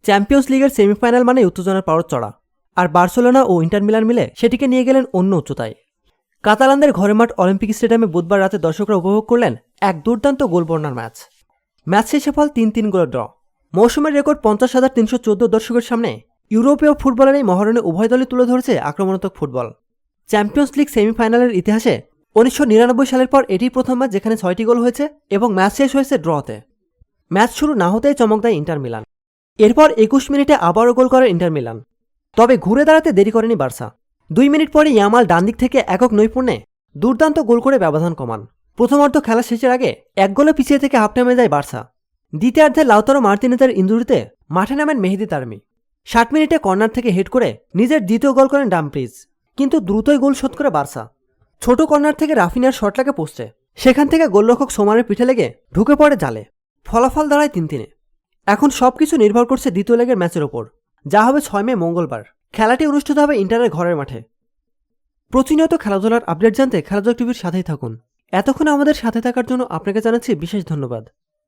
Champions লিগের semifinal মানে উত্তেজনার পাওয়ার চড়া, আর বার্সেলোনা ও ইন্টার মিলান মিলে সেটিকে নিয়ে গেলেন অন্য উচ্চতায়। কাতালানদের ঘরের মাঠ অলিম্পিক স্টেডিয়ামে বুধবার রাতে দর্শকরা উপভোগ করলেন এক দুর্দান্ত গোলবর্ণার ম্যাচ শেষে ফল ৩-৩ গোলের ড্র। মৌসুমের রেকর্ড ৫০,৩১৪ দর্শকের সামনে ইউরোপীয় ফুটবলের এই মহারণে উভয় দলই তুলে ধরেছে আক্রমণাত্মক ফুটবল। চ্যাম্পিয়ন্স লিগ সেমিফাইনালের ইতিহাসে ১৯৯৯ সালের পর এটি প্রথম ম্যাচ যেখানে ৬টি গোল হয়েছে এবং ম্যাচ শেষ হয়েছে ড্রতে। ম্যাচ শুরু না হতেই চমক দেয় ইন্টার মিলান। এরপর ২১ মিনিটে আবারও গোল করে ইন্টার মিলান, তবে ঘুরে দাঁড়াতে দেরি করেনি বার্সা। ২ মিনিট পরে ইয়ামাল ডান দিক থেকে একক নৈপুণ্যে দুর্দান্ত গোল করে ব্যবধান কমান। প্রথমার্ধ খেলা শেষের আগে এক গোলে পিছিয়ে থেকে হাফ টাইমে যায় বার্সা। দ্বিতীয়ার্ধে লাউতারো মার্তিনেজের ইনজুরিতে মাঠে নামেন মেহেদি তারমি। ৬০ মিনিটে কর্নার থেকে হেড করে নিজের দ্বিতীয় গোল করেন ডামফ্রিজ, কিন্তু দ্রুতই গোল শোধ করে বার্সা। ছোট কর্নার থেকে রাফিনার শট লাগে পোস্টে, সেখান থেকে গোলরক্ষক সোমারের পিঠে লেগে ঢুকে পড়ে জালে। ফলাফল দাঁড়ায় ৩-৩। এখন সবকিছু নির্ভর করছে দ্বিতীয় লেগের ম্যাচের ওপর, যা হবে ৬ মে মঙ্গলবার। খেলাটি অনুষ্ঠিত হবে ইন্টারের ঘরের মাঠে। প্রতিনিয়ত খেলাধুলার আপডেট জানতে খেলাধুলা টিভির সাথেই থাকুন। এতক্ষণ আমাদের সাথে থাকার জন্য আপনাকে জানাচ্ছি বিশেষ ধন্যবাদ।